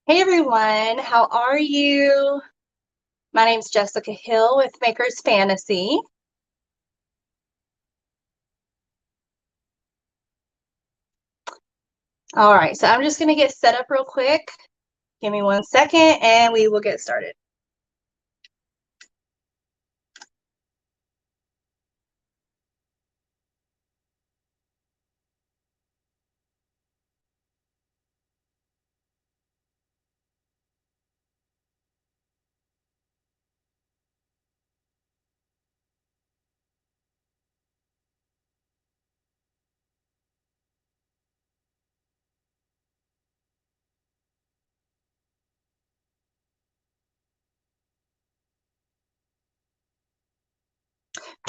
Hey everyone, how are you? My name's Jessica Hill with Makers Fantasy. All right, so I'm just going to get set up real quick. Give me 1 second and we will get started.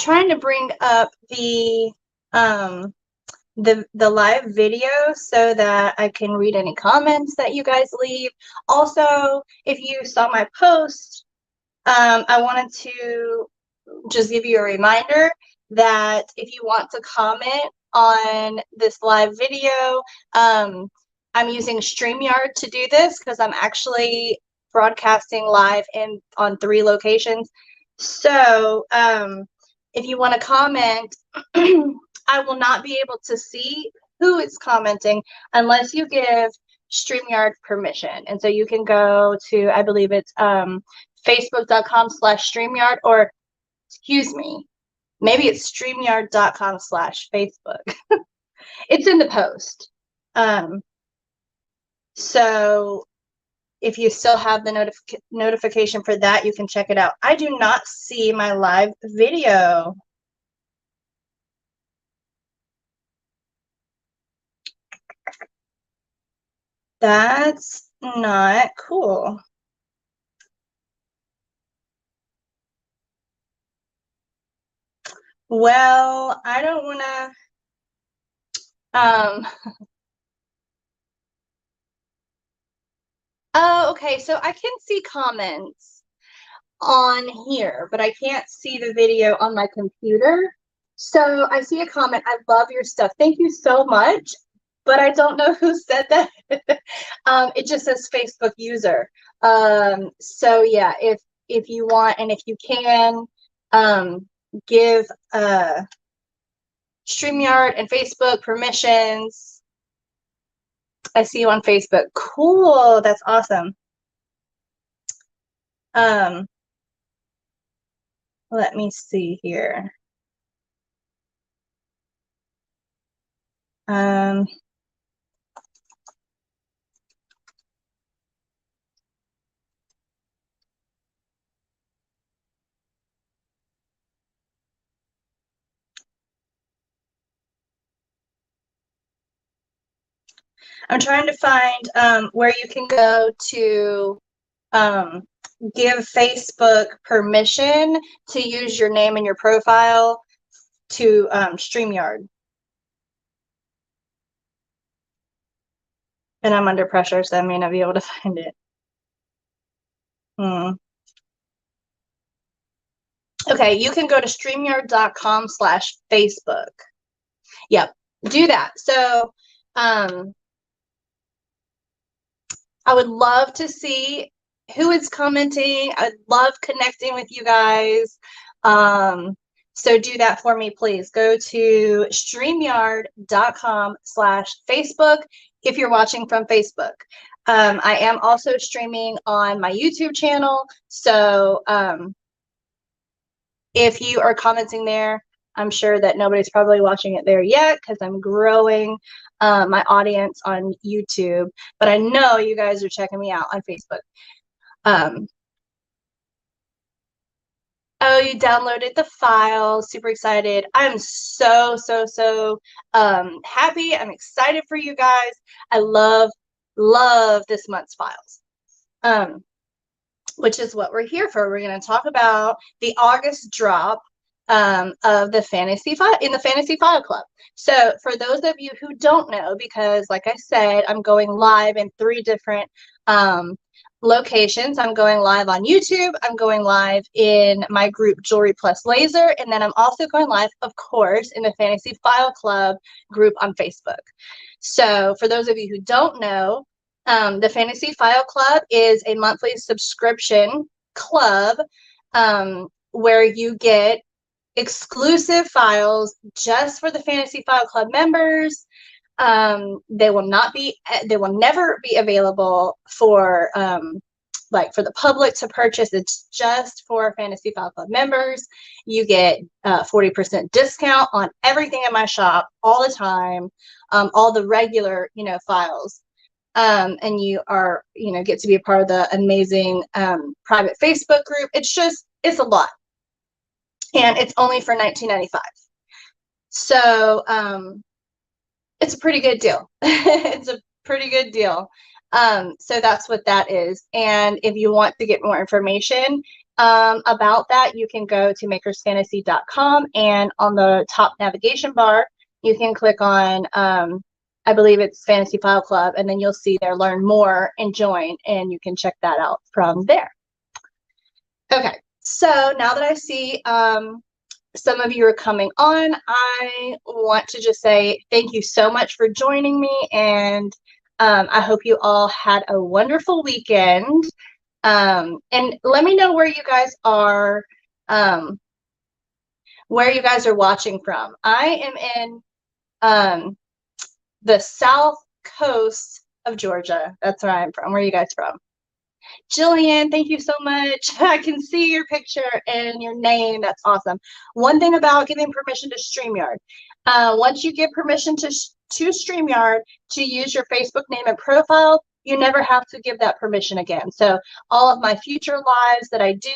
Trying to bring up the live video so that I can read any comments that you guys leave. Also, if you saw my post, I wanted to just give you a reminder that if you want to comment on this live video, I'm using StreamYard to do this because I'm actually broadcasting live on 3 locations. So if you want to comment, I will not be able to see who is commenting unless you give StreamYard permission. And so you can go to, I believe it's facebook.com/StreamYard, or excuse me, maybe it's streamyard.com/Facebook. It's in the post. So if you still have the notification for that, you can check it out. I do not see my live video. That's not cool. Well, I don't want to oh, okay, so I can see comments on here, but I can't see the video on my computer. So I see a comment, "I love your stuff." Thank you so much, but I don't know who said that. It just says Facebook user. So yeah, if you want and if you can, give StreamYard and Facebook permissions. I see you on Facebook. Cool, that's awesome. Let me see here. I'm trying to find where you can go to give Facebook permission to use your name and your profile to StreamYard. And I'm under pressure, so I may not be able to find it. Okay, you can go to streamyard.com/Facebook. Yep, do that. So I would love to see who is commenting. I'd love connecting with you guys. So do that for me, please. Go to streamyard.com/Facebook if you're watching from Facebook. I am also streaming on my YouTube channel. So if you are commenting there, I'm sure that nobody's probably watching it there yet because I'm growing my audience on YouTube. But I know you guys are checking me out on Facebook. Oh, you downloaded the file. Super excited. I'm so happy. I'm excited for you guys. I love this month's files, which is what we're here for. We're going to talk about the August drop of the Fantasy File in the Fantasy File Club. So for those of you who don't know, because like I said, I'm going live in 3 different locations. I'm going live on YouTube. I'm going live in my group Jewelry Plus Laser. And then I'm also going live, of course, in the Fantasy File Club group on Facebook. So for those of you who don't know, The Fantasy File Club is a monthly subscription club where you get exclusive files just for the Fantasy File Club members. They will never be available for for the public to purchase. It's just for Fantasy File Club members. You get 40% discount on everything in my shop all the time, all the regular, files. And you are, get to be a part of the amazing private Facebook group. It's a lot. And it's only for $19.95. So it's a pretty good deal. It's a pretty good deal. So that's what that is. And if you want to get more information about that, you can go to makersfantasy.com, and on the top navigation bar, you can click on, I believe it's Fantasy File Club, and then you'll see there, learn more and join, and you can check that out from there. Okay, so now that I see some of you are coming on, I want to just say thank you so much for joining me, and I hope you all had a wonderful weekend. And let me know where you guys are watching from. I am in the south coast of Georgia. That's where I'm from. Where are you guys from? Jillian, thank you so much. I can see your picture and your name. That's awesome. One thing about giving permission to StreamYard. Once you give permission to StreamYard to use your Facebook name and profile, you never have to give that permission again. So all of my future lives that I do,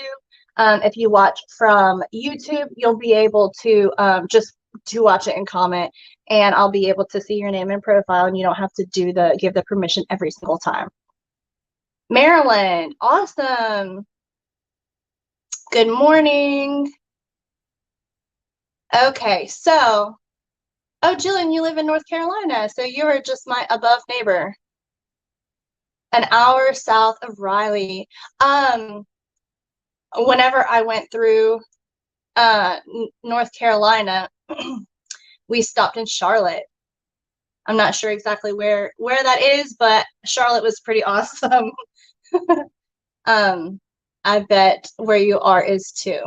if you watch from YouTube, you'll be able to just to watch it and comment, and I'll be able to see your name and profile, and you don't have to give the permission every single time. Maryland, awesome. Good morning. Okay, so, oh, Jillian, you live in North Carolina, so you are just my above neighbor. An hour south of Raleigh. Whenever I went through North Carolina, we stopped in Charlotte. I'm not sure exactly where that is, but Charlotte was pretty awesome. I bet where you are is too.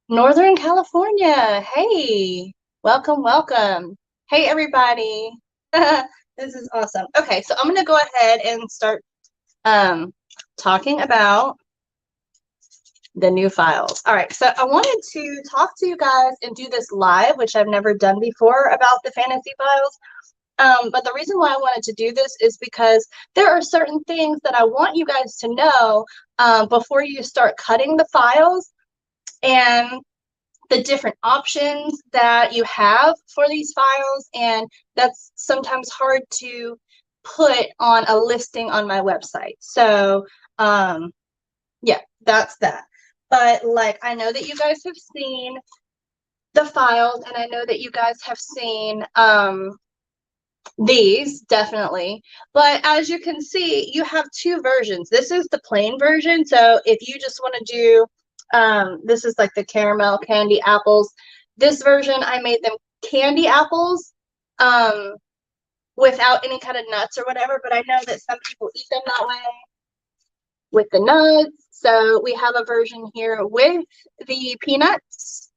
Northern California. Hey, welcome, welcome. Hey, everybody. This is awesome. Okay, so I'm going to go ahead and start talking about the new files. All right, so I wanted to talk to you guys and do this live, which I've never done before, about the fantasy files. But the reason why I wanted to do this is because there are certain things that I want you guys to know before you start cutting the files, and the different options that you have for these files. And that's sometimes hard to put on a listing on my website. So yeah, that's that. But like, I know that you guys have seen the files, and I know that you guys have seen these, definitely. But as you can see, you have two versions. This is the plain version. So if you just want to do, this is like the caramel candy apples. This version, I made them candy apples without any kind of nuts or whatever. But I know that some people eat them that way with the nuts. So we have a version here with the peanuts,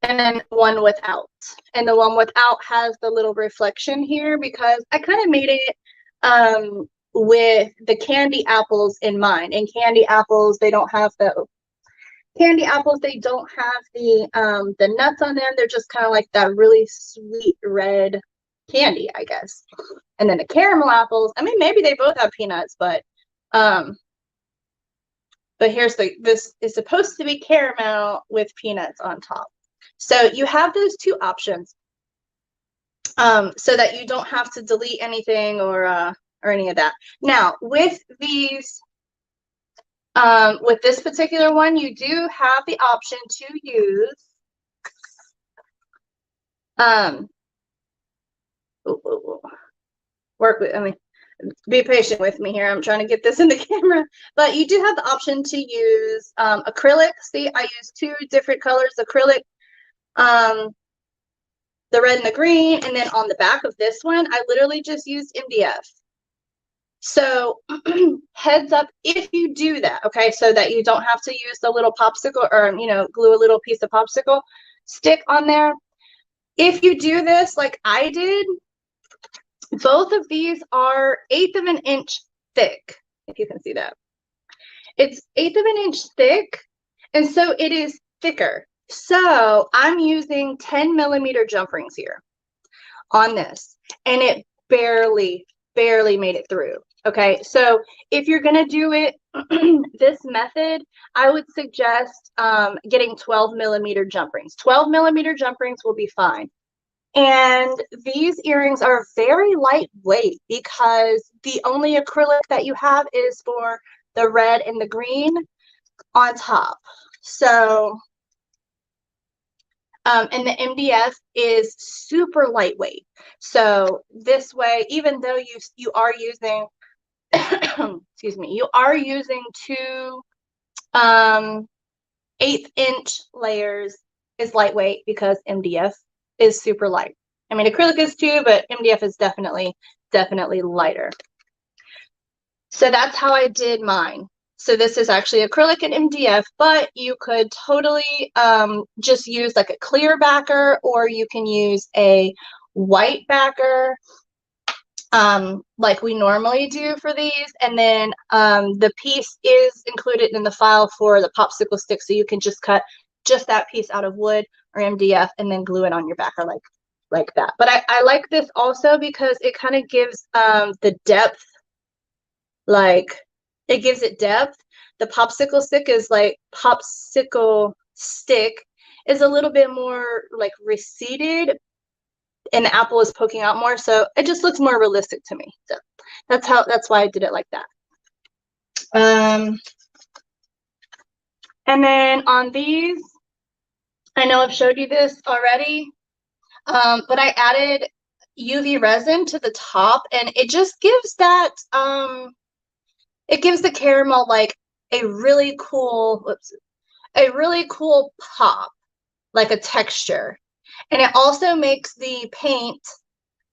and then one without. And the one without has the little reflection here because I kind of made it with the candy apples in mind. And candy apples, they don't have the nuts on them. They're just kind of like that really sweet red candy, I guess. And then the caramel apples, I mean, maybe they both have peanuts, but here's this is supposed to be caramel with peanuts on top. So you have those two options so that you don't have to delete anything or any of that. Now, with these, with this particular one, you do have the option to use be patient with me here. I'm trying to get this in the camera, but you do have the option to use acrylic. See, I use two different colors acrylic. the red and the green, and then on the back of this one, I literally just used MDF. So heads up if you do that, okay, so that you don't have to use the little popsicle or, you know, glue a little piece of popsicle stick on there. If you do this like I did, both of these are 1/8 of an inch thick, if you can see that. It's 1/8 of an inch thick, and so it is thicker. So I'm using 10mm jump rings here on this, and it barely made it through. Okay, so if you're gonna do it this method, I would suggest getting 12mm jump rings. 12mm jump rings will be fine. And these earrings are very lightweight because the only acrylic that you have is for the red and the green on top. So, and the MDF is super lightweight. So this way, even though you are using, excuse me, you are using two 1/8 inch layers, is lightweight because MDF is super light. I mean, acrylic is too, but MDF is definitely lighter. So that's how I did mine. So this is actually acrylic and MDF, but you could totally just use like a clear backer, or you can use a white backer like we normally do for these. And then the piece is included in the file for the popsicle stick, so you can just cut just that piece out of wood or MDF and then glue it on your backer like that. But I like this also because it kind of gives the depth, like it gives it depth. The popsicle stick is like, popsicle stick is a little bit more like receded, and the apple is poking out more, so it just looks more realistic to me. So that's why I did it like that. And then on these, I know I've showed you this already, but I added UV resin to the top, and it just gives that it gives the caramel like a really cool pop, like a texture. And it also makes the paint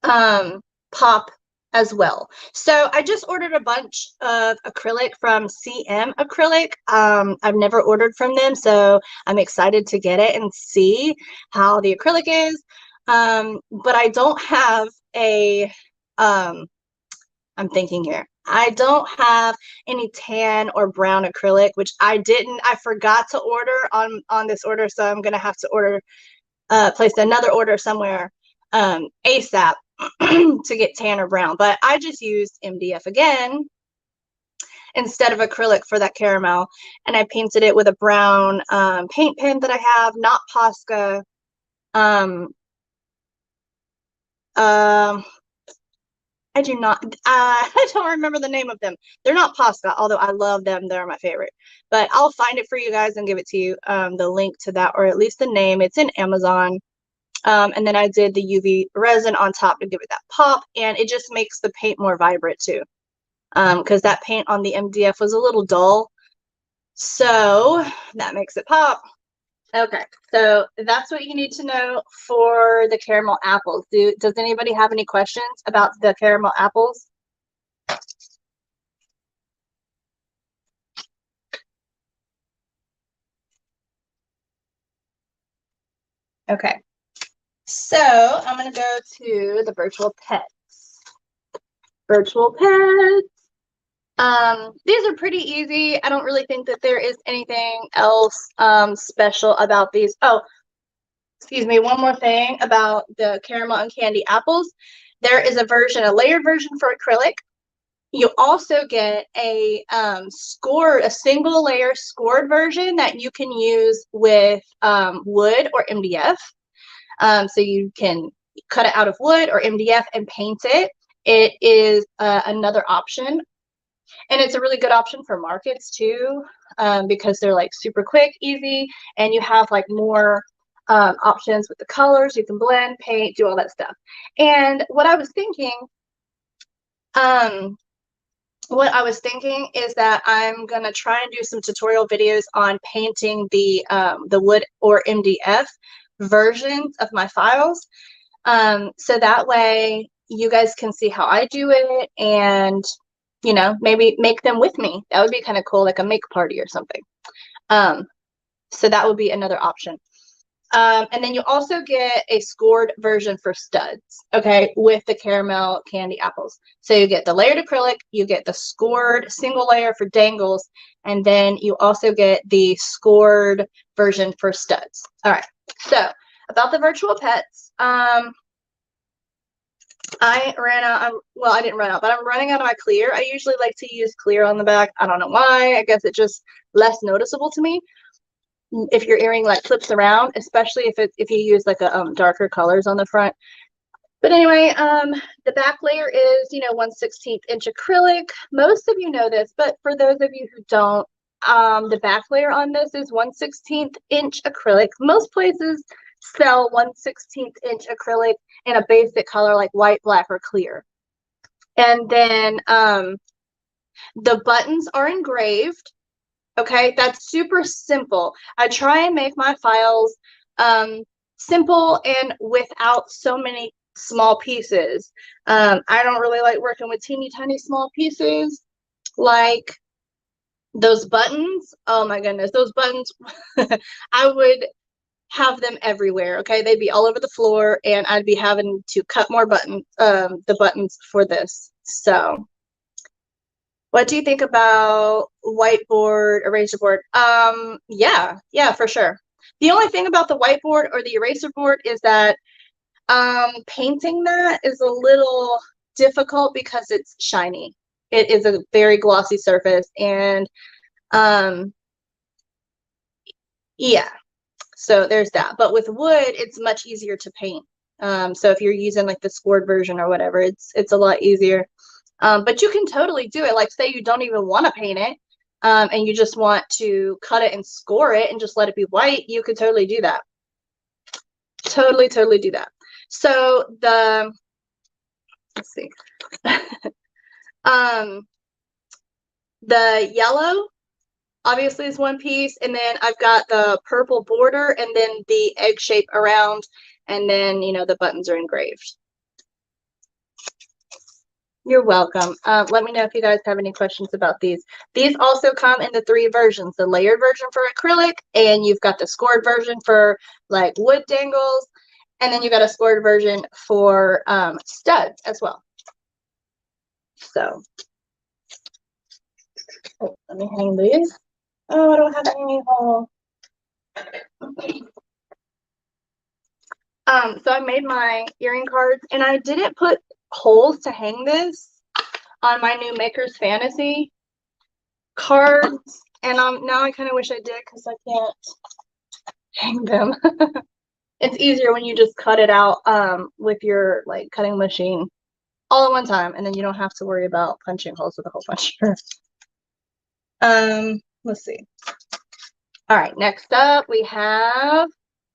pop as well. So I just ordered a bunch of acrylic from CM Acrylic. I've never ordered from them, so I'm excited to get it and see how the acrylic is. But I don't have a, I'm thinking here. I don't have any tan or brown acrylic, which I forgot to order on this order, so I'm gonna have to order, place another order somewhere ASAP to get tan or brown. But I just used MDF again instead of acrylic for that caramel, and I painted it with a brown paint pen that I have, not Posca. I do not, I don't remember the name of them. They're not Posca, although I love them. They're my favorite. But I'll find it for you guys and give it to you, the link to that, or at least the name. It's in Amazon. And then I did the UV resin on top to give it that pop, and it just makes the paint more vibrant too. Because that paint on the MDF was a little dull. So that makes it pop. Okay, so that's what you need to know for the caramel apples. Does anybody have any questions about the caramel apples? Okay, so I'm gonna go to the virtual pets. Virtual pets. These are pretty easy. I don't really think that there is anything else special about these. Oh, excuse me, one more thing about the caramel and candy apples. There is a version, a layered version for acrylic. You also get a single layer scored version that you can use with wood or MDF. So you can cut it out of wood or MDF and paint it. It is another option. And it's a really good option for markets too, because they're like super quick, easy, and you have like more options with the colors. You can blend, paint, do all that stuff. And what I was thinking is that I'm gonna try and do some tutorial videos on painting the wood or MDF versions of my files. So that way you guys can see how I do it and, you know, maybe make them with me. That would be kind of cool, like a make party or something. So that would be another option. And then you also get a scored version for studs, okay, with the caramel candy apples. So you get the layered acrylic, you get the scored single layer for dangles, and then you also get the scored version for studs. All right, so about the virtual pets, I ran out, well, I didn't run out, but I'm running out of my clear. I usually like to use clear on the back. I don't know why. I guess it's just less noticeable to me if your earring like flips around, especially if you use like a darker colors on the front. But anyway, the back layer is, you know, 1/16 inch acrylic. Most of you know this, but for those of you who don't, the back layer on this is 1/16 inch acrylic. Most places sell 1/16 inch acrylic in a basic color like white, black, or clear. And then the buttons are engraved. Okay, that's super simple. I try and make my files simple and without so many small pieces. I don't really like working with teeny tiny small pieces like those buttons. Oh my goodness, those buttons, I would have them everywhere. Okay, they'd be all over the floor and I'd be having to cut more the buttons for this. So what do you think about whiteboard, eraser board? Yeah, for sure. The only thing about the whiteboard or the eraser board is that painting that is a little difficult because it's shiny. It is a very glossy surface, and yeah, so there's that. But with wood, it's much easier to paint. So if you're using like the scored version or whatever, it's a lot easier. But you can totally do it. Like say you don't even want to paint it, and you just want to cut it and score it and just let it be white, you could totally do that. Totally do that. So let's see. The yellow obviously is one piece, and then I've got the purple border and then the egg shape around, and then, you know, the buttons are engraved. You're welcome. Let me know if you guys have any questions about these. These also come in the 3 versions, the layered version for acrylic, and you've got the scored version for like wood dangles, and then you got a scored version for studs as well. So, oh, let me hang these. Oh, I don't have any hole. So I made my earring cards, and I didn't put holes to hang this on my new Maker's Fantasy cards, and now I kind of wish I did because I can't hang them. It's easier when you just cut it out with your like cutting machine all at one time, and then you don't have to worry about punching holes with a hole puncher. Let's see. All right, next up we have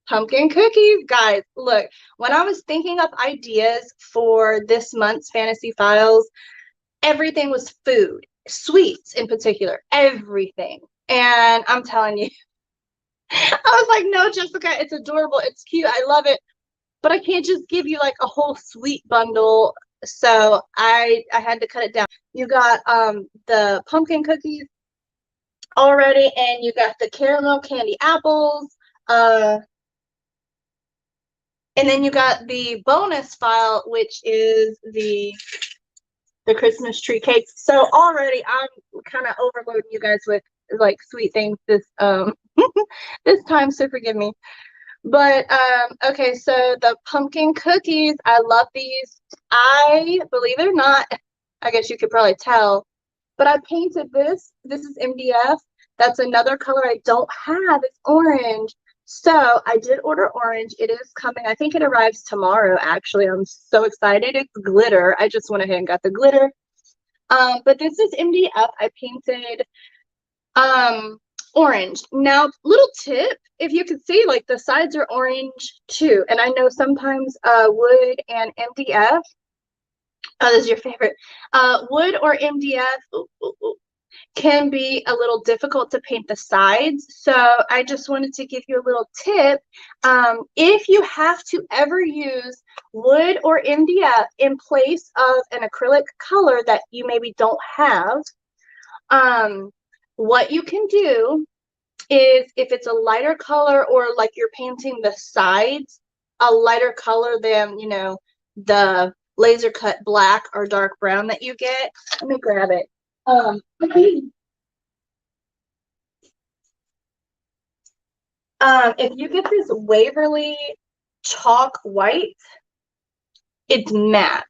pumpkin cookies. Guys, look, when I was thinking of ideas for this month's Fantasy Files, everything was food, sweets in particular, everything. And I'm telling you, I was like, no, Jessica, it's adorable, it's cute, I love it, but I can't just give you like a whole sweet bundle. So I had to cut it down. You got the pumpkin cookies already, and you got the caramel candy apples, and then you got the bonus file, which is the Christmas tree cakes. So already I'm kind of overloading you guys with like sweet things this this time, so forgive me. But okay, so the pumpkin cookies, I love these. I, believe it or not, I guess you could probably tell, but I painted this. This is MDF. That's another color I don't have. It's orange. So I did order orange. It is coming. I think it arrives tomorrow, actually. I'm so excited. It's glitter. I just went ahead and got the glitter. But this is MDF. I painted orange. Now, little tip, if you can see, like the sides are orange too. And I know sometimes wood and MDF, oh, this is your favorite, wood or MDF, can be a little difficult to paint the sides. So I just wanted to give you a little tip. If you have to ever use wood or MDF in place of an acrylic color that you maybe don't have, what you can do is, if it's a lighter color or like you're painting the sides a lighter color than, you know, the laser cut black or dark brown that you get. Let me grab it. If you get this Waverly chalk white, it's matte.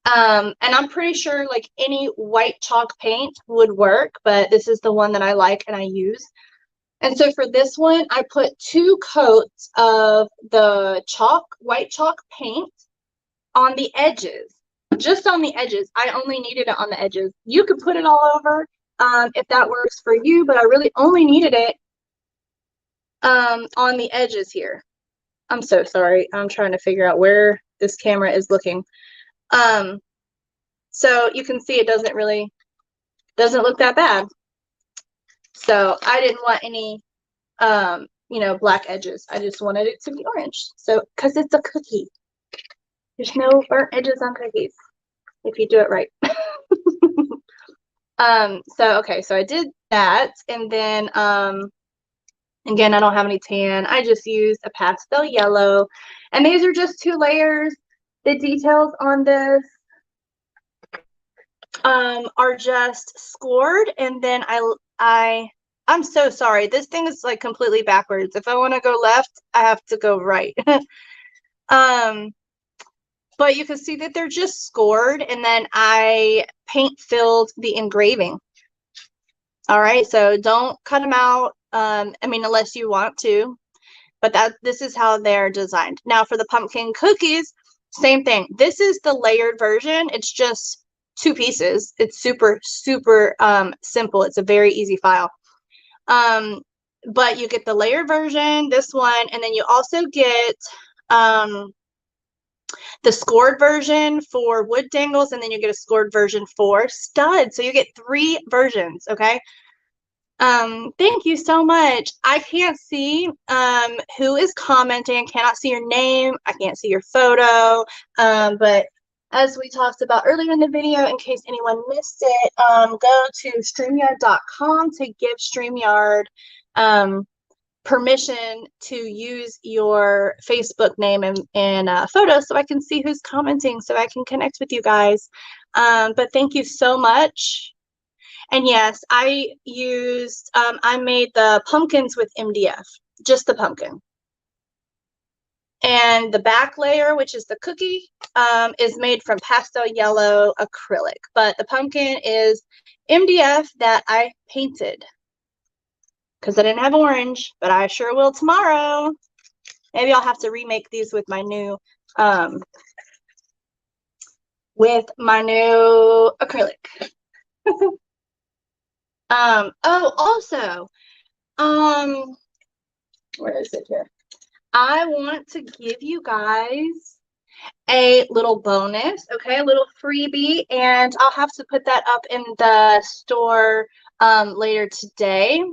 And I'm pretty sure like any white chalk paint would work, but this is the one that I like and I use. And so for this one, I put 2 coats of the white chalk paint on the edges, just on the edges. I only needed it on the edges. You could put it all over if that works for you, but I really only needed it on the edges here. I'm so sorry. I'm trying to figure out where this camera is looking. So you can see it doesn't look that bad. So I didn't want any, you know, black edges. I just wanted it to be orange. So, because it's a cookie. There's no burnt edges on cookies if you do it right. Okay, so I did that. And then, again, I don't have any tan. I just used a pastel yellow. And these are just 2 layers. The details on this are just scored, and then I'm so sorry, this thing is like completely backwards. If I want to go left, I have to go right. But you can see that they're just scored, and then I paint filled the engraving. All right, so don't cut them out, I mean, unless you want to, but this is how they're designed. Now for the pumpkin cookies, same thing. This is the layered version. It's just 2 pieces. It's super simple. It's a very easy file. But you get the layered version, this one, and then you also get the scored version for wood dangles, and then you get a scored version for studs. So you get 3 versions. Okay. Thank you so much. I can't see who is commenting. Cannot see your name. I can't see your photo. But as we talked about earlier in the video, in case anyone missed it, go to StreamYard.com to give StreamYard permission to use your Facebook name and photo so I can see who's commenting, so I can connect with you guys. But thank you so much. And yes, I used, I made the pumpkins with MDF, just the pumpkin. And the back layer, which is the cookie, is made from pastel yellow acrylic. But the pumpkin is MDF that I painted, because I didn't have orange, but I sure will tomorrow. Maybe I'll have to remake these with my new acrylic. Oh, also, where is it here? I want to give you guys a little bonus, okay, a little freebie, and I'll have to put that up in the store later today.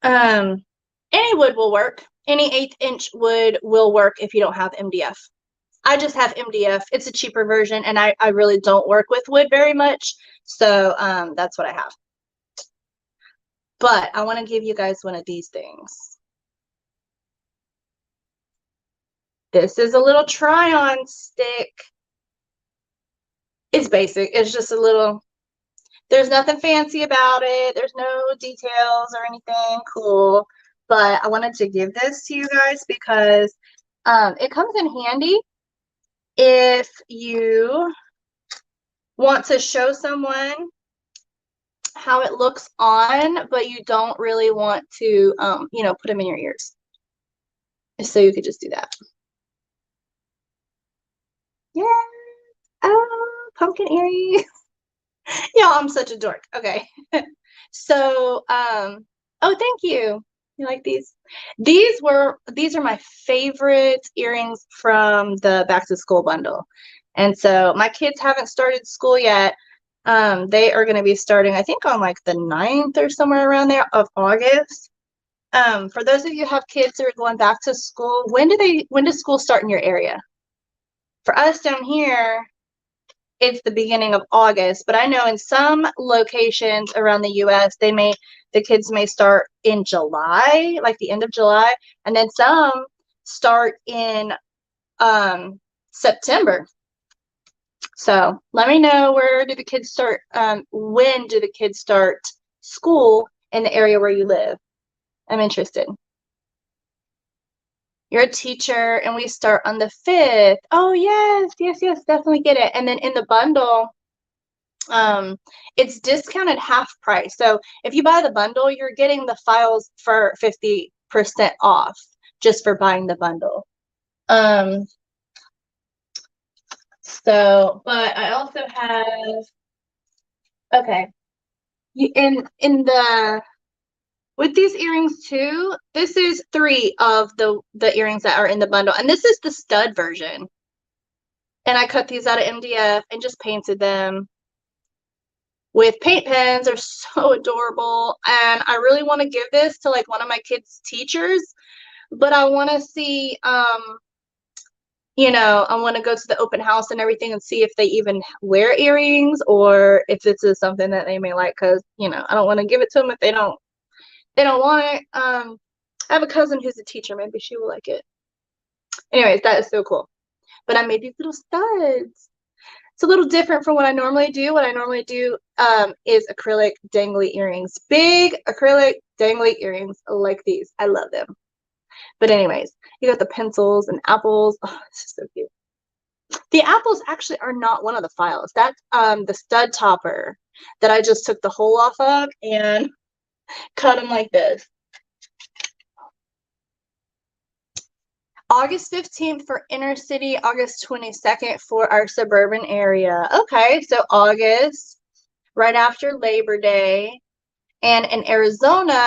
Any wood will work. Any 1/8 inch wood will work if you don't have MDF. I just have MDF. It's a cheaper version, and I really don't work with wood very much, so that's what I have. But I want to give you guys one of these things. This is a little try-on stick. It's basic. It's just a little, there's nothing fancy about it. There's no details or anything cool. But I wanted to give this to you guys because it comes in handy if you want to show someone how it looks on, but you don't really want to, you know, put them in your ears. So you could just do that. Yeah. Oh, pumpkin earrings. Yeah, I'm such a dork. Okay. So, oh, thank you. You like these? These are my favorite earrings from the back to school bundle. And so my kids haven't started school yet. They are going to be starting, I think, on like the 9th or somewhere around there of August. For those of you who have kids that are going back to school, when does school start in your area? For us down here, it's the beginning of August, but I know in some locations around the US, the kids may start in July, like the end of July, and then some start in September. So let me know, where do the kids start, when do the kids start school in the area where you live? I'm interested. You're a teacher and we start on the 5th. Oh, yes, definitely get it. And then in the bundle, it's discounted half price. So if you buy the bundle, you're getting the files for 50% off just for buying the bundle. So, but I also have, okay, with these earrings too, this is 3 of the earrings that are in the bundle, and this is the stud version. And I cut these out of MDF and just painted them with paint pens. They're so adorable, and I really want to give this to like one of my kids' teachers, but I want to see, you know, I want to go to the open house and everything and see if they even wear earrings or if this is something that they may like, because, you know, I don't want to give it to them if they don't want it. I have a cousin who's a teacher. Maybe she will like it. Anyways, that is so cool. But I made these little studs. It's a little different from what I normally do. What I normally do is acrylic dangly earrings. Big acrylic dangly earrings like these. I love them. But anyways, you got the pencils and apples. Oh, this is so cute. The apples actually are not one of the files. That's the stud topper that I just took the hole off of and cut them like this. August 15th for inner city, August 22nd for our suburban area. Okay, so August, right after Labor Day. And in Arizona,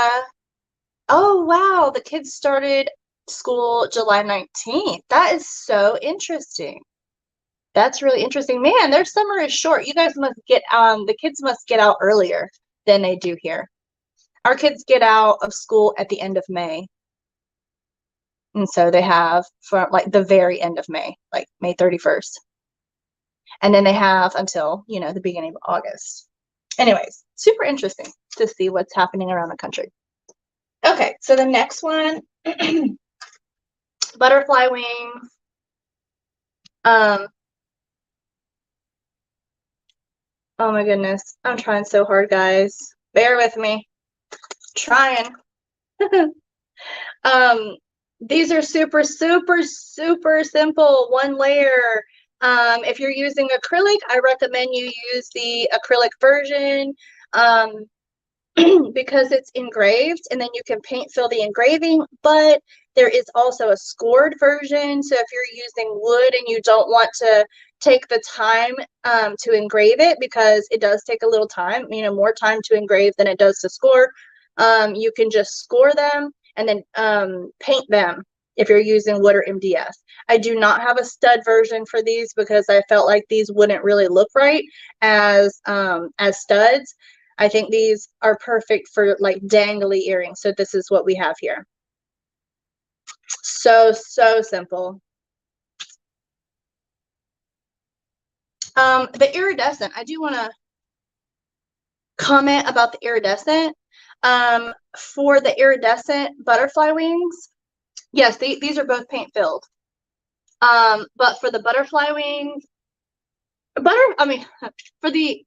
oh wow, the kids started school July 19th. That is so interesting. That's really interesting. Man, their summer is short. You guys must get, the kids must get out earlier than they do here. Our kids get out of school at the end of May. And so they have for like the very end of May, like May 31st. And then they have until, you know, the beginning of August. Anyways, super interesting to see what's happening around the country. Okay, so the next one, butterfly wings. Oh my goodness, I'm trying so hard, guys. Bear with me. Trying. These are super simple, one layer. If you're using acrylic, I recommend you use the acrylic version because it's engraved and then you can paint fill the engraving, but there is also a scored version. So if you're using wood and you don't want to take the time to engrave it, because it does take a little time, you know, more time to engrave than it does to score, you can just score them and then paint them if you're using wood or MDF. I do not have a stud version for these because I felt like these wouldn't really look right as studs. I think these are perfect for like dangly earrings. So this is what we have here. So simple. The iridescent, I do want to comment about the iridescent. For the iridescent butterfly wings, yes, these are both paint filled. But for the butterfly wings, for the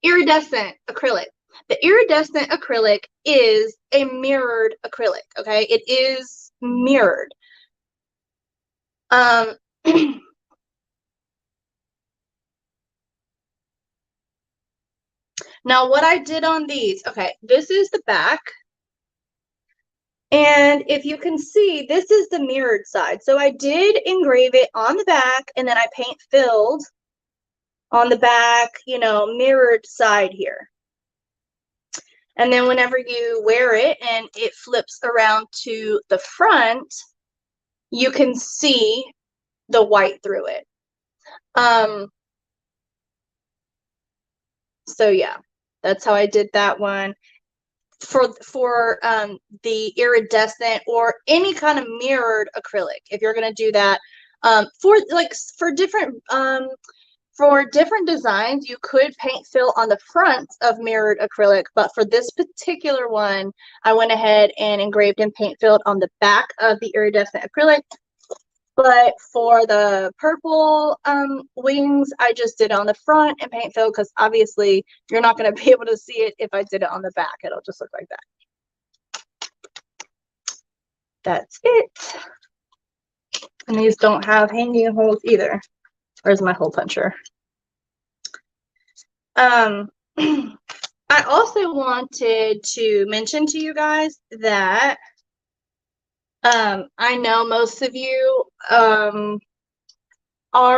iridescent acrylic, the iridescent acrylic is a mirrored acrylic, okay? It is mirrored. Now what I did on these, okay, this is the back. And if you can see, this is the mirrored side. So I did engrave it on the back and then I paint filled on the back, you know, mirrored side here. And then whenever you wear it and it flips around to the front, you can see the white through it. So yeah, that's how I did that one. For the iridescent or any kind of mirrored acrylic, if you're going to do that, for different designs, you could paint fill on the front of mirrored acrylic, but for this particular one, I went ahead and engraved and paint filled on the back of the iridescent acrylic. But for the purple wings, I just did it on the front and paint filled, because obviously you're not going to be able to see it if I did it on the back. It'll just look like that. That's it. And these don't have hanging holes either. Where's my hole puncher? I also wanted to mention to you guys that I know most of you are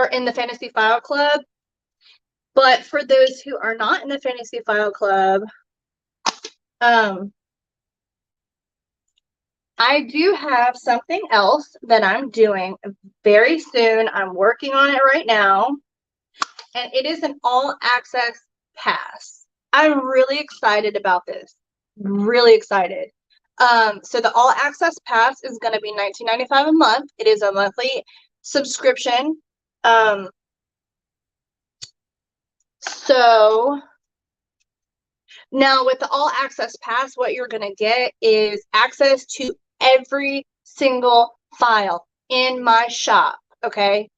in the Fantasy File Club, but for those who are not in the Fantasy File Club, I do have something else that I'm doing very soon. I'm working on it right now, and it is an all-access pass. I'm really excited about this. Really excited. So the all-access pass is going to be $19.95 a month. It is a monthly subscription. So now with the all access pass, what you're going to get is access to every single file in my shop, okay?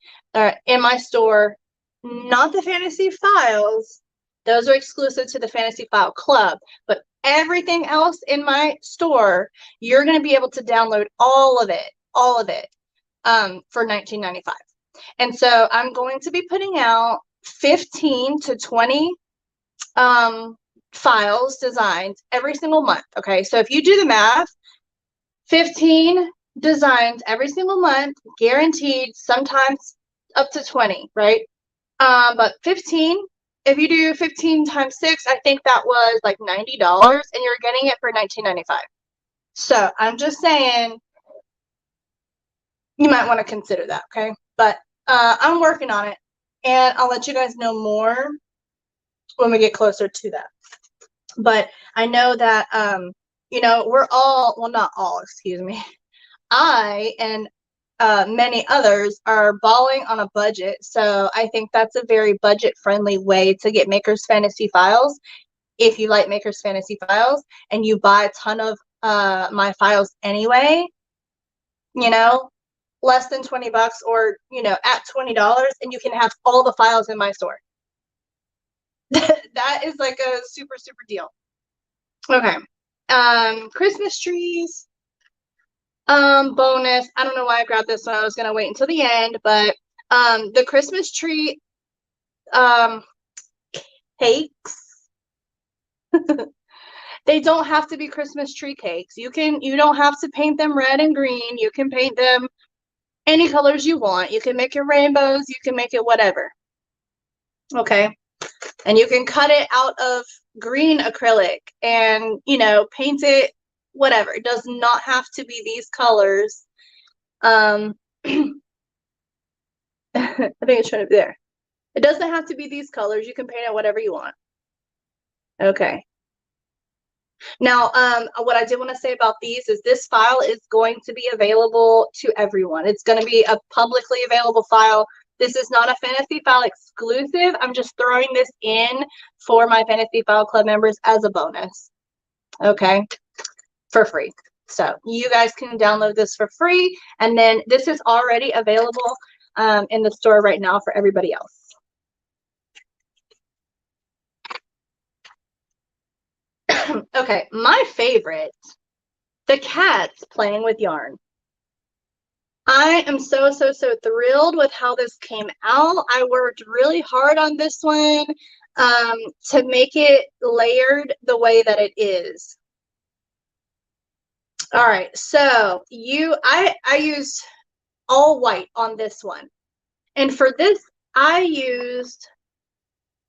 In my store, not the Fantasy Files. Those are exclusive to the Fantasy File Club, but everything else in my store, you're going to be able to download all of it for $19.95. And so I'm going to be putting out 15 to 20 files, designs every single month. Okay, so if you do the math, 15 designs every single month, guaranteed, sometimes up to 20, right? But 15, if you do 15 times 6, I think that was like $90, and you're getting it for $19.95. So I'm just saying, you might want to consider that, okay? But I'm working on it, and I'll let you guys know more when we get closer to that. But I know that, we're all, well, not all, excuse me. I and many others are balling on a budget. So I think that's a very budget-friendly way to get Maker's Fantasy Files. If you like Maker's Fantasy Files and you buy a ton of my files anyway, less than $20 or, at $20, and you can have all the files in my store. That is like a super, super deal. Okay. Christmas trees. Bonus. I don't know why I grabbed this one. I was gonna wait until the end, but the Christmas tree cakes. They don't have to be Christmas tree cakes. You don't have to paint them red and green. You can paint them any colors you want. You can make it rainbows. You can make it whatever. Okay. And you can cut it out of green acrylic and, paint it whatever. It does not have to be these colors. I think it's trying to be there. It doesn't have to be these colors. You can paint it whatever you want. Okay. Now, what I did want to say about these is this file is going to be available to everyone. It's going to be a publicly available file. This is not a Fantasy File exclusive. I'm just throwing this in for my Fantasy File Club members as a bonus. Okay, for free. So you guys can download this for free. And then this is already available in the store right now for everybody else. Okay, my favorite, the cats playing with yarn. I am so thrilled with how this came out. I worked really hard on this one to make it layered the way that it is. All right, so I used all white on this one. And for this, I used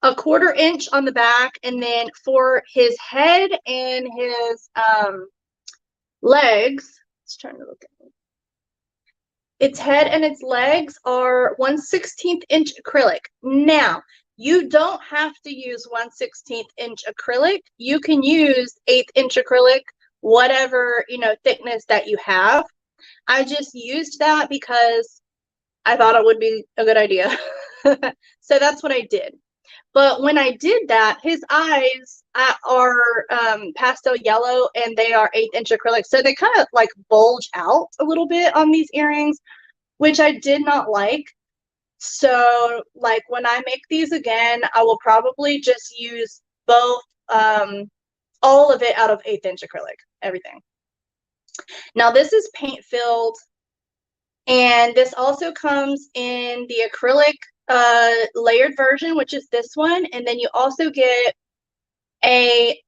a 1/4 inch on the back, and then for his head and his legs, it's trying to look at me. Its head and its legs are 1/16 inch acrylic. Now, You don't have to use 1/16 inch acrylic. You can use 1/8 inch acrylic, whatever, thickness that you have. I just used that because I thought it would be a good idea. So that's what I did. But when I did that, his eyes are pastel yellow and they are 1/8 inch acrylic. So they kind of like bulge out a little bit on these earrings, which I did not like. So like when I make these again, I will probably just use both, all of it out of 1/8 inch acrylic, everything. Now this is paint filled, and this also comes in the acrylic layered version, which is this one, and then you also get a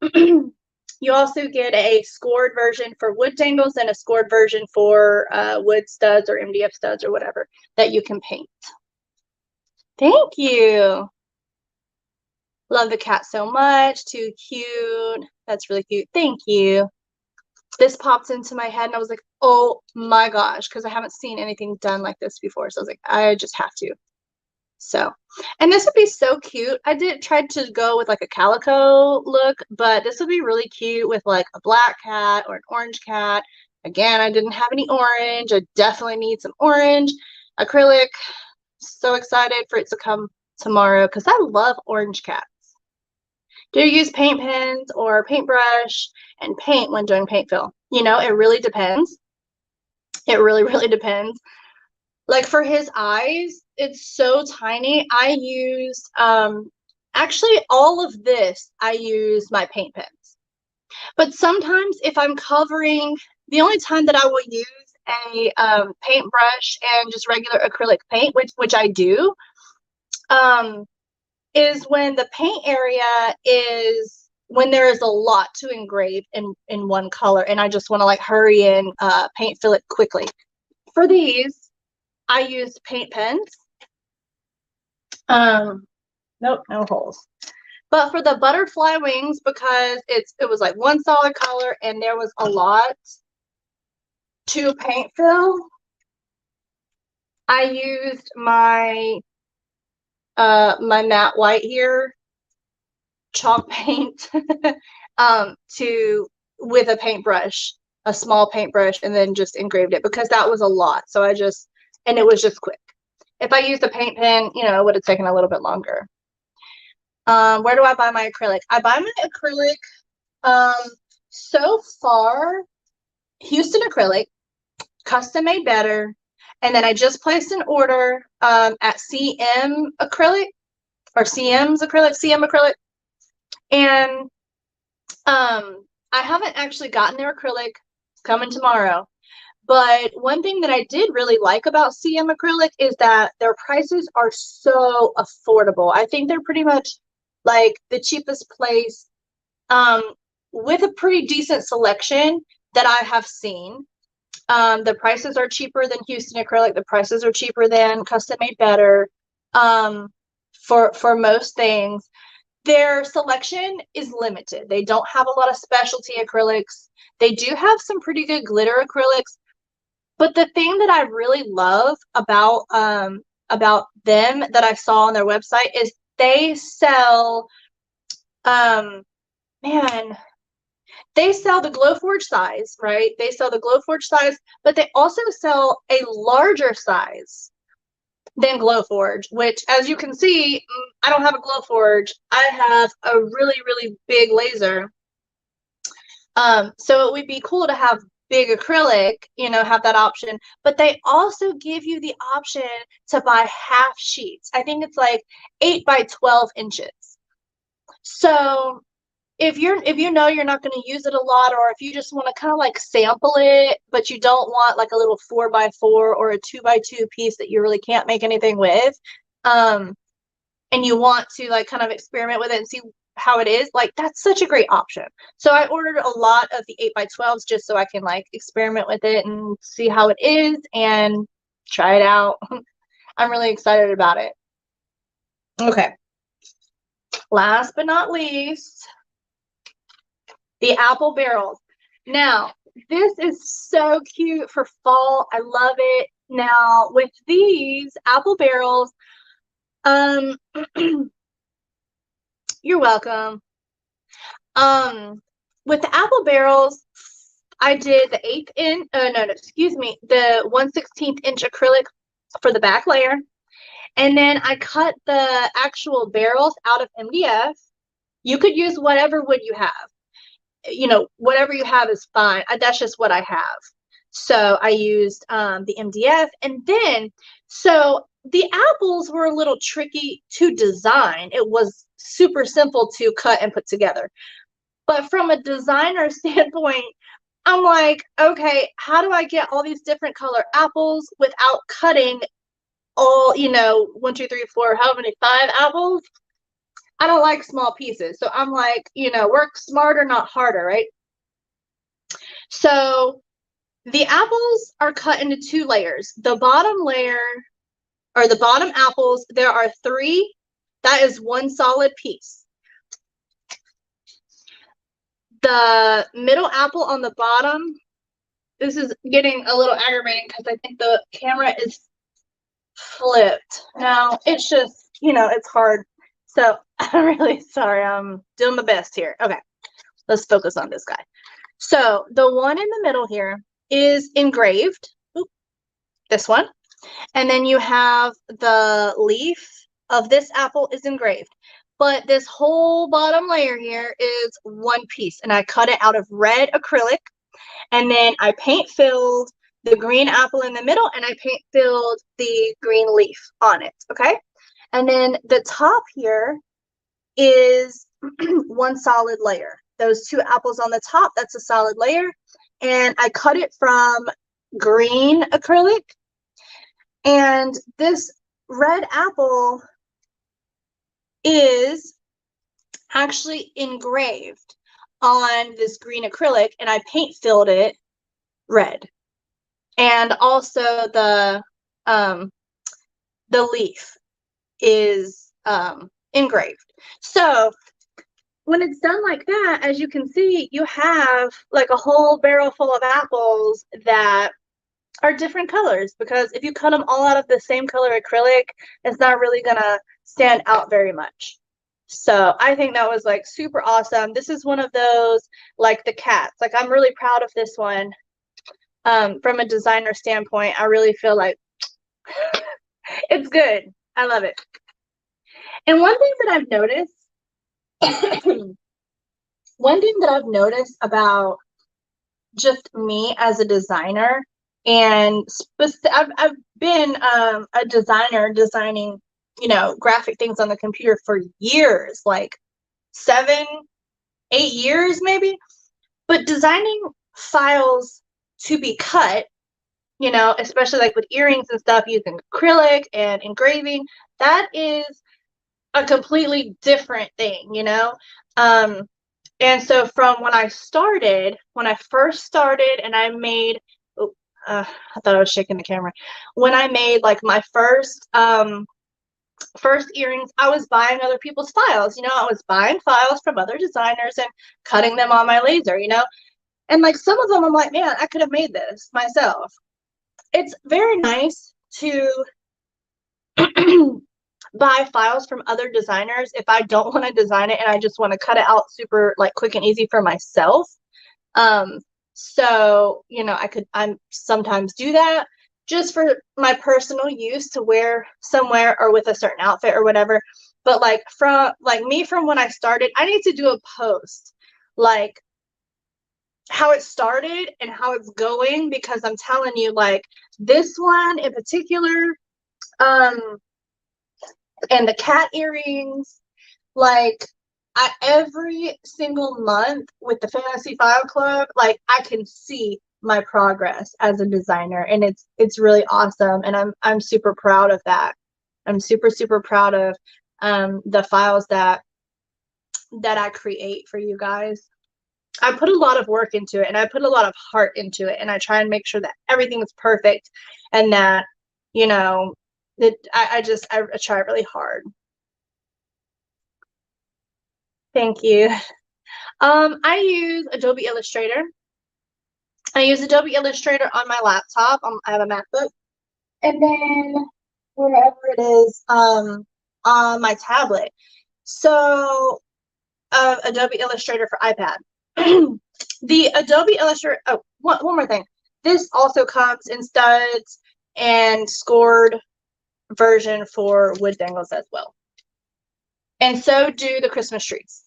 scored version for wood dangles and a scored version for wood studs or MDF studs or whatever that you can paint. Thank you. Love the cat so much. Too cute. That's really cute. Thank you. This popped into my head and I was like, oh my gosh, because I haven't seen anything done like this before. So I was like, I just have to. So, and this would be so cute. I did try to go with like a calico look, but this would be really cute with like a black cat or an orange cat. Again, I didn't have any orange. I definitely need some orange acrylic. So excited for it to come tomorrow because I love orange cats. Do you use paint pens or paintbrush and paint when doing paint fill? It really depends. It really, really depends. Like for his eyes, it's so tiny. I used, actually all of this, I use my paint pens. But sometimes if I'm covering, the only time that I will use a paintbrush and just regular acrylic paint, which I do, is when the paint area is, when there is a lot to engrave in one color and I just want to like hurry in, paint fill it quickly. For these, I used paint pens. Nope, no holes. But for the butterfly wings, because it was like one solid color and there was a lot to paint fill, I used my my matte white here, chalk paint, with a paintbrush, a small paintbrush, and then just engraved it because that was a lot. So and it was just quick. If I used a paint pen, it would have taken a little bit longer. Where do I buy my acrylic? I buy my acrylic, so far, Houston Acrylic, Custom Made Better, and then I just placed an order at CM Acrylic, or CM Acrylic, and I haven't actually gotten their acrylic. It's coming tomorrow. But one thing that I did really like about CM Acrylic is that their prices are so affordable. I think they're pretty much like the cheapest place, with a pretty decent selection that I have seen. The prices are cheaper than Houston Acrylic. The prices are cheaper than Custom Made Better, for most things. Their selection is limited. They don't have a lot of specialty acrylics. They do have some pretty good glitter acrylics. But the thing that I really love about them that I saw on their website is they sell, they sell the Glowforge size, right? They sell the Glowforge size, but they also sell a larger size than Glowforge, which, as you can see, I don't have a Glowforge. I have a really, really big laser. So it would be cool to have big acrylic, have that option. But they also give you the option to buy half sheets. I think it's like 8 by 12 inches. So if you're not going to use it a lot, or if you just want to kind of like sample it, but you don't want like a little 4 by 4 or a 2 by 2 piece that you really can't make anything with, and you want to like kind of experiment with it and see how it is, like that's such a great option. So I ordered a lot of the 8 by 12s just so I can like experiment with it and see how it is and try it out. I'm really excited about it. Okay. Last but not least, the apple barrels. Now, this is so cute for fall. I love it. Now, with these apple barrels, You're welcome. With the apple barrels, I did the the 1/16 inch acrylic for the back layer. And then I cut the actual barrels out of MDF. You could use whatever wood you have. You know, whatever you have is fine. That's just what I have. So I used the MDF. And then, so the apples were a little tricky to design. It was super simple to cut and put together. But from a designer standpoint, I'm like, okay, how do I get all these different color apples without cutting all, 1, 2, 3, 4, how many, 5 apples? I don't like small pieces. So I'm like, work smarter, not harder, right? So the apples are cut into 2 layers. The bottom layer, or the bottom apples, there are 3. That is 1 solid piece. The middle apple on the bottom, this is getting a little aggravating because I think the camera is flipped. Now, it's just, it's hard. So I'm really sorry. I'm doing my best here. Okay, let's focus on this guy. So the one in the middle here is engraved. Oop, this one. And then you have the leaf of this apple is engraved. But this whole bottom layer here is 1 piece. And I cut it out of red acrylic. And then I paint filled the green apple in the middle, and I paint filled the green leaf on it, okay? And then the top here is 1 solid layer. Those 2 apples on the top, that's a solid layer. And I cut it from green acrylic. And this red apple is actually engraved on this green acrylic, and I paint filled it red. And also the leaf is engraved. So when it's done like that, as you can see, you have like a whole barrel full of apples that are different colors, because if you cut them all out of the same color acrylic, it's not really gonna stand out very much. So I think that was like super awesome. This is one of those, like the cats. Like, I'm really proud of this one. From a designer standpoint, I really feel like it's good. I love it. And one thing that I've noticed about just me as a designer, and I've been a designer designing, graphic things on the computer for years, like 7, 8 years maybe. But designing files to be cut, especially like with earrings and stuff using acrylic and engraving, that is a completely different thing, and so from when I first started, and I made, I thought I was shaking the camera. When I made like my first earrings, I was buying other people's files. I was buying files from other designers and cutting them on my laser, and like some of them, I'm like, man, I could have made this myself. It's very nice to buy files from other designers if I don't want to design it and I just want to cut it out super like quick and easy for myself. So, I sometimes do that just for my personal use to wear somewhere or with a certain outfit or whatever. But like from when I started, I need to do a post like how it started and how it's going, because I'm telling you, like this one in particular, and the cat earrings, like every single month with the Fantasy File Club, like I can see my progress as a designer, and it's really awesome, and I'm super proud of that. I'm super proud of the files that I create for you guys. I put a lot of work into it, and I put a lot of heart into it, and I try and make sure that everything is perfect, and that I try really hard. Thank you. I use Adobe Illustrator. I use Adobe Illustrator on my laptop. I have a MacBook. And then wherever it is, on my tablet. So of Adobe Illustrator for iPad. The Adobe Illustrator, oh, one more thing. This also comes in studs and scored version for wood dangles as well. And so do the Christmas trees.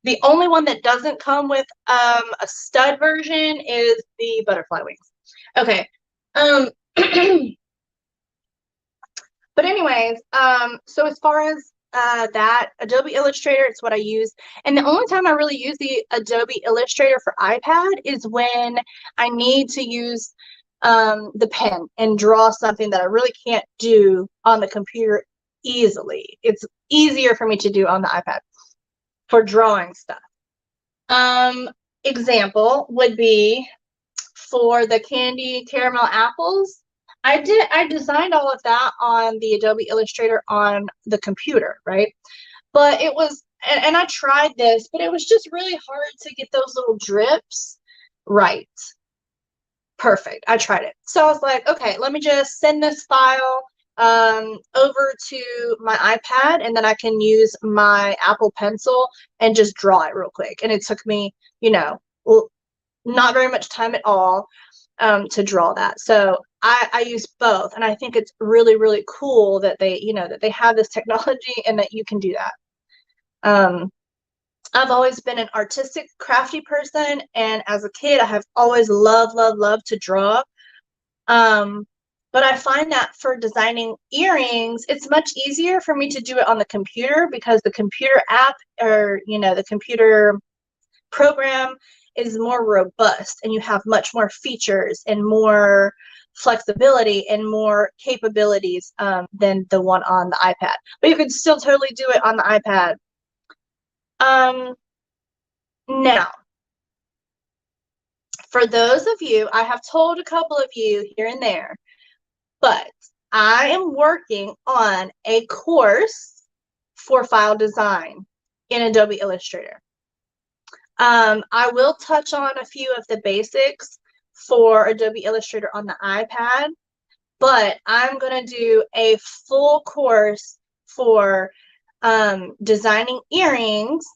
The only one that doesn't come with a stud version is the butterfly wings. Okay. But anyways, so as far as that, Adobe Illustrator, it's what I use. And the only time I really use the Adobe Illustrator for iPad is when I need to use the pen and draw something that I really can't do on the computer easily. It's easier for me to do on the iPad for drawing stuff. Example would be for the candy caramel apples. I designed all of that on the Adobe Illustrator on the computer, right? But it was, and I tried this, but it was just really hard to get those little drips right. Perfect. I tried it. So I was like, okay, let me just send this file over to my iPad, and then I can use my Apple Pencil and just draw it real quick. And it took me, you know, not very much time at all to draw that. So I use both, and I think it's really, really cool that they, you know, that they have this technology and that you can do that. I've always been an artistic, crafty person, and as a kid, I have always loved to draw. But I find that for designing earrings, it's much easier for me to do it on the computer because the computer app, or, you know, the computer program is more robust, and you have much more features and more flexibility and more capabilities than the one on the iPad. But you can still totally do it on the iPad. Now, for those of you, I have told a couple of you here and there, but I am working on a course for file design in Adobe Illustrator. I will touch on a few of the basics for Adobe Illustrator on the iPad, but I'm going to do a full course for designing earrings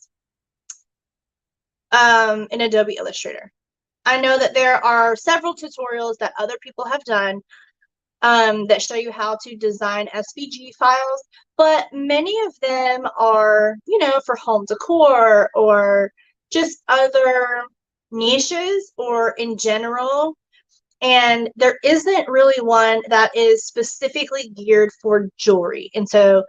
in Adobe Illustrator. I know that there are several tutorials that other people have done that show you how to design SVG files, but many of them are, you know, for home decor or just other niches or in general. And there isn't really one that is specifically geared for jewelry. And so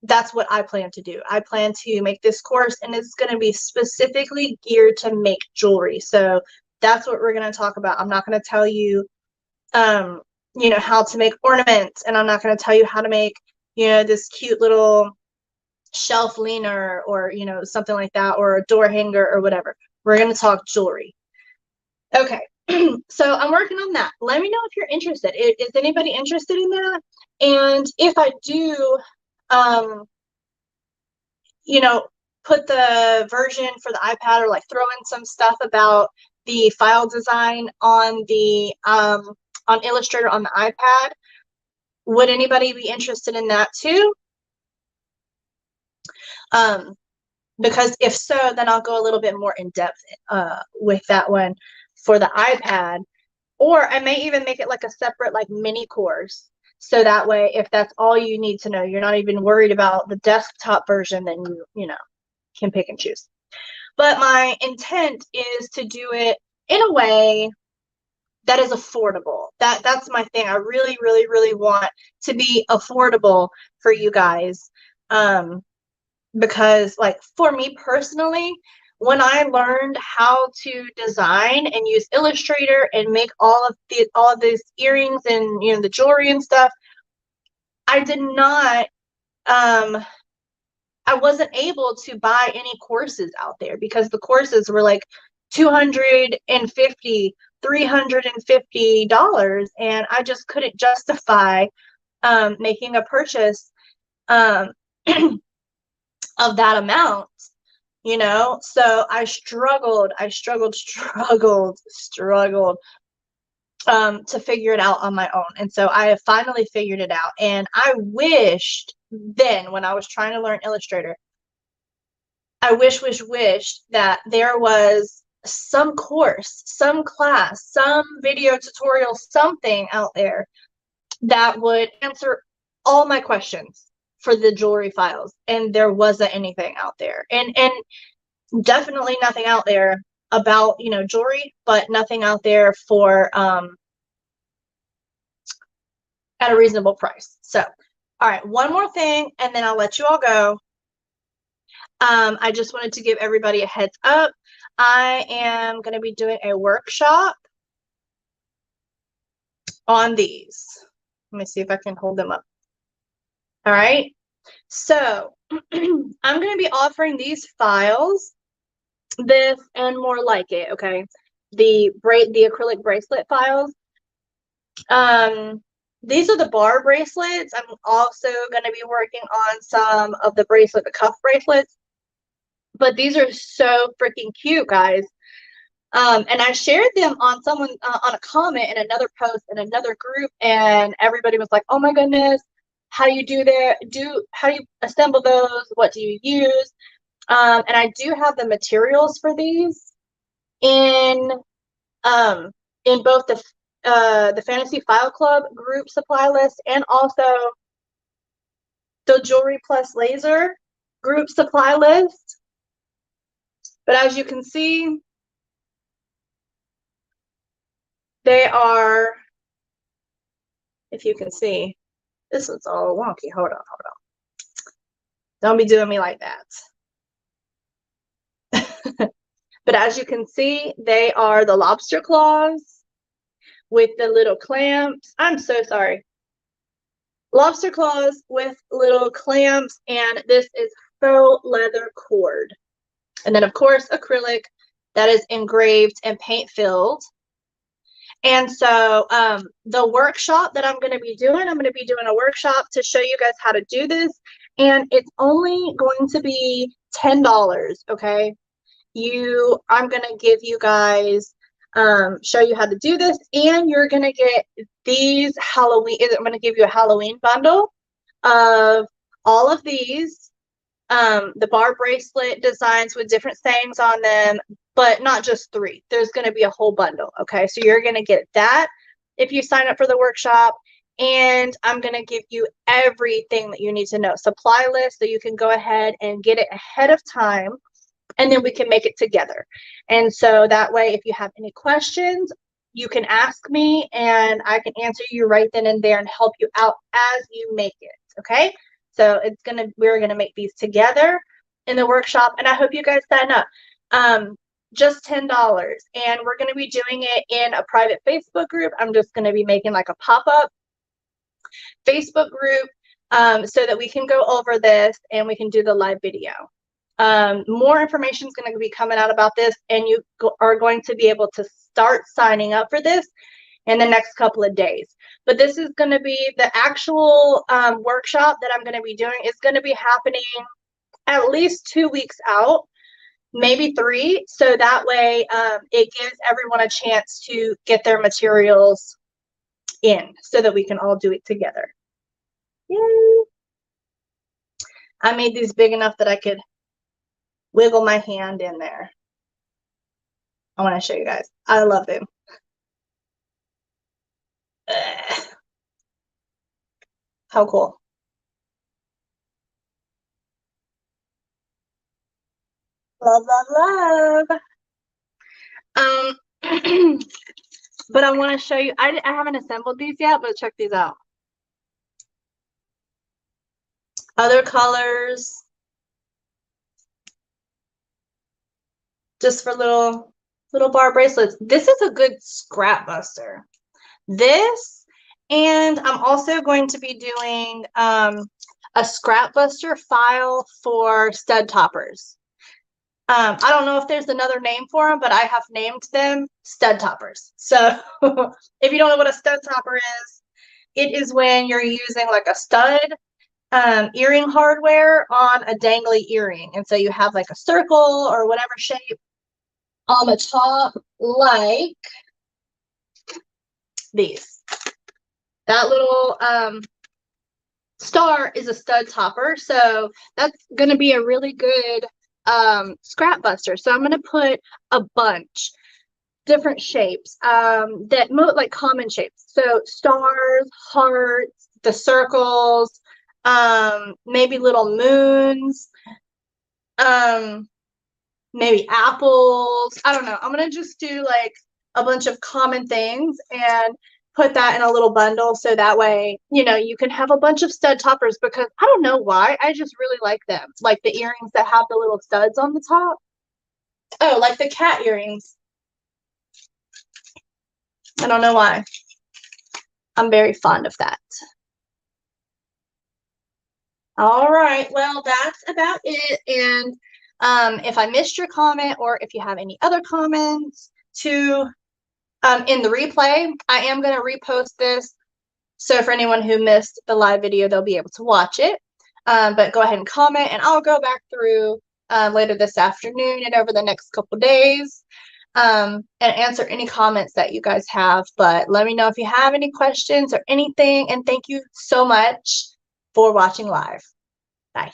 that's what I plan to do. I plan to make this course, and it's going to be specifically geared to make jewelry. So that's what we're going to talk about. I'm not going to tell you, you know, how to make ornaments, and I'm not going to tell you how to make, you know, this cute little shelf leaner or, you know, something like that, or a door hanger or whatever. We're going to talk jewelry. Okay. So I'm working on that. Let me know if you're interested. Is anybody interested in that? And if I do, you know, put the version for the iPad, or like throw in some stuff about the file design on the on Illustrator on the iPad, would anybody be interested in that too? Because if so, then I'll go a little bit more in depth with that one for the iPad, or I may even make it like a separate like mini course. So that way, if that's all you need to know, you're not even worried about the desktop version, then you know, can pick and choose. But my intent is to do it in a way that is affordable. That's my thing. I really, really, really want to be affordable for you guys. Because like for me personally, when I learned how to design and use Illustrator and make all of these earrings and, you know, the jewelry and stuff, I did not I wasn't able to buy any courses out there because the courses were like $250, $350, and I just couldn't justify making a purchase of that amount, you know. So I struggled to figure it out on my own. And so I have finally figured it out. And I wished then, when I was trying to learn Illustrator, I wish that there was some course, some class, some video tutorial, something out there that would answer all my questions for the jewelry files, and there wasn't anything out there, and definitely nothing out there about, you know, jewelry, but nothing out there for at a reasonable price. So, all right, one more thing, and then I'll let you all go. I just wanted to give everybody a heads up. I am going to be doing a workshop on these. Let me see if I can hold them up. All right. So I'm going to be offering these files, this and more like it. Okay. The acrylic bracelet files. These are the bar bracelets. I'm also going to be working on some of the cuff bracelets. But these are so freaking cute, guys. And I shared them on on a comment in another post in another group, and everybody was like, "Oh my goodness, how do you do that? How do you assemble those? What do you use?" And I do have the materials for these in both the Fantasy File Club group supply list and also the Jewelry Plus Laser group supply list. But as you can see, they are, if you can see, this is all wonky. Hold on. Don't be doing me like that. But as you can see, they are the lobster claws with the little clamps. I'm so sorry. Lobster claws with little clamps, and this is faux leather cord. And then, of course, acrylic that is engraved and paint filled. And so the workshop that I'm going to be doing a workshop to show you guys how to do this. And it's only going to be $10, okay? I'm going to give you guys, show you how to do this. And you're going to get these Halloween, I'm going to give you a Halloween bundle of all of these. The bar bracelet designs with different sayings on them, but not just 3. There's going to be a whole bundle. Okay, so you're going to get that if you sign up for the workshop, and I'm going to give you everything that you need to know, supply list, so you can go ahead and get it ahead of time, and then we can make it together. And so that way, if you have any questions, you can ask me, and I can answer you right then and there and help you out as you make it. Okay. So we're gonna make these together in the workshop, and I hope you guys sign up. Just $10, and we're gonna be doing it in a private Facebook group. I'm just gonna be making like a pop-up Facebook group so that we can go over this and we can do the live video. More information is going to be coming out about this, and you are going to be able to start signing up for this in the next couple of days. But this is going to be the actual workshop that I'm going to be doing. It's going to be happening at least 2 weeks out, maybe 3. So that way it gives everyone a chance to get their materials in so that we can all do it together. Yay! I made these big enough that I could wiggle my hand in there. I want to show you guys. I love them. How cool. Love, love, love. But I want to show you, I haven't assembled these yet, but check these out. Other colors. Just for little bar bracelets. This is a good scrap buster. This, and I'm also going to be doing a scrap buster file for stud toppers. I don't know if there's another name for them, but I have named them stud toppers. So if you don't know what a stud topper is, it is when you're using like a stud earring hardware on a dangly earring. And so you have like a circle or whatever shape on the top, like these. That little star is a stud topper. So that's going to be a really good scrap buster. So I'm going to put a bunch different shapes that like common shapes. So stars, hearts, the circles, maybe little moons, maybe apples. I don't know. I'm going to just do like a bunch of common things and put that in a little bundle so that way, you know, you can have a bunch of stud toppers because I don't know why. I just really like them. Like the earrings that have the little studs on the top. Oh, like the cat earrings. I don't know why. I'm very fond of that. All right, well, that's about it. And if I missed your comment or if you have any other comments to in the replay, I am going to repost this. So for anyone who missed the live video, they'll be able to watch it. But go ahead and comment, and I'll go back through later this afternoon and over the next couple days and answer any comments that you guys have. But let me know if you have any questions or anything. And thank you so much for watching live. Bye.